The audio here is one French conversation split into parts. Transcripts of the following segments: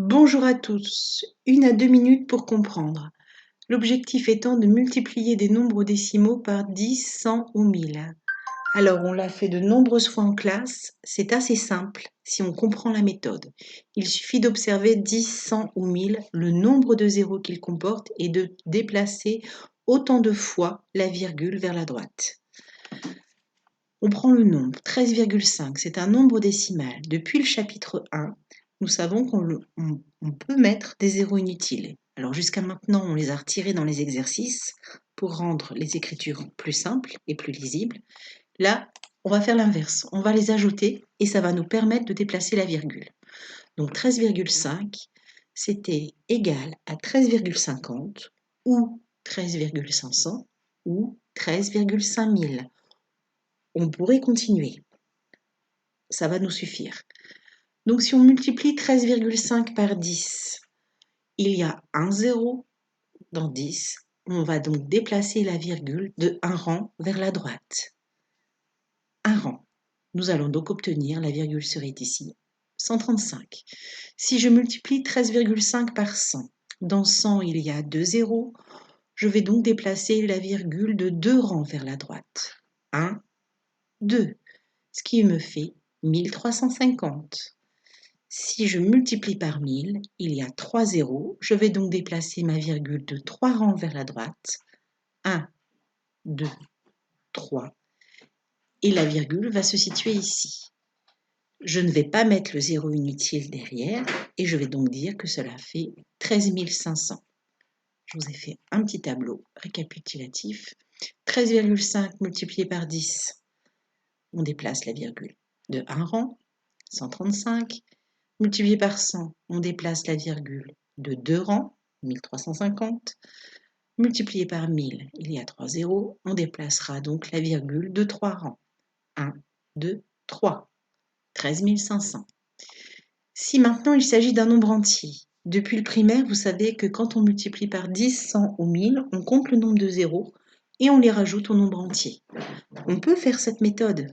Bonjour à tous, 1 à 2 minutes pour comprendre. L'objectif étant de multiplier des nombres décimaux par 10, 100 ou 1000. Alors on l'a fait de nombreuses fois en classe, c'est assez simple si on comprend la méthode. Il suffit d'observer 10, 100 ou 1000, le nombre de zéros qu'ils comportent et de déplacer autant de fois la virgule vers la droite. On prend le nombre 13,5, c'est un nombre décimal. Depuis le chapitre 1, nous savons qu'on peut mettre des zéros inutiles. Alors jusqu'à maintenant, on les a retirés dans les exercices pour rendre les écritures plus simples et plus lisibles. Là, on va faire l'inverse. On va les ajouter et ça va nous permettre de déplacer la virgule. Donc 13,5, c'était égal à 13,50 ou 13,500 ou 13,5000. On pourrait continuer. Ça va nous suffire. Donc si on multiplie 13,5 par 10, il y a un zéro dans 10. On va donc déplacer la virgule de un rang vers la droite. Un rang. Nous allons donc obtenir, la virgule serait ici, 135. Si je multiplie 13,5 par 100, dans 100 il y a 2 zéros, je vais donc déplacer la virgule de 2 rangs vers la droite. 1, 2, ce qui me fait 1350. Si je multiplie par 1000, il y a 3 zéros. Je vais donc déplacer ma virgule de 3 rangs vers la droite. 1, 2, 3. Et la virgule va se situer ici. Je ne vais pas mettre le zéro inutile derrière et je vais donc dire que cela fait 13 500. Je vous ai fait un petit tableau récapitulatif. 13,5 multiplié par 10, on déplace la virgule de 1 rang, 135. Multiplié par 100, on déplace la virgule de 2 rangs, 1350. Multiplié par 1000, il y a 3 zéros. On déplacera donc la virgule de 3 rangs. 1, 2, 3. 13 500. Si maintenant il s'agit d'un nombre entier, depuis le primaire, vous savez que quand on multiplie par 10, 100 ou 1000, on compte le nombre de zéros et on les rajoute au nombre entier. On peut faire cette méthode.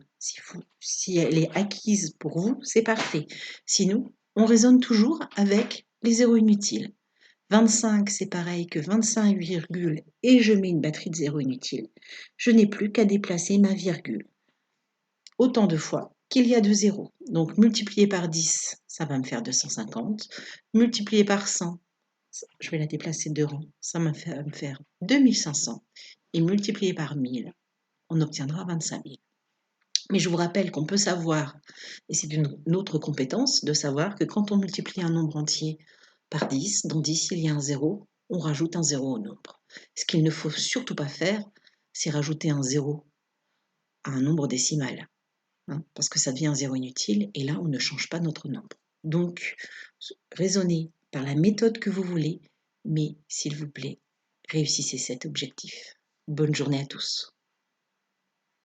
Si elle est acquise pour vous, c'est parfait. Sinon, on raisonne toujours avec les zéros inutiles. 25, c'est pareil que 25, et je mets une batterie de zéros inutiles. Je n'ai plus qu'à déplacer ma virgule autant de fois qu'il y a de zéros. Donc, multiplié par 10, ça va me faire 250. Multiplié par 100, je vais la déplacer de rang, ça va me faire 2500. Et multiplié par 1000, on obtiendra 25 000. Mais je vous rappelle qu'on peut savoir, et c'est une autre compétence, de savoir que quand on multiplie un nombre entier par 10, dans 10 il y a un zéro, on rajoute un zéro au nombre. Ce qu'il ne faut surtout pas faire, c'est rajouter un zéro à un nombre décimal, parce que ça devient un zéro inutile, et là on ne change pas notre nombre. Donc, raisonnez par la méthode que vous voulez, mais s'il vous plaît, réussissez cet objectif. Bonne journée à tous.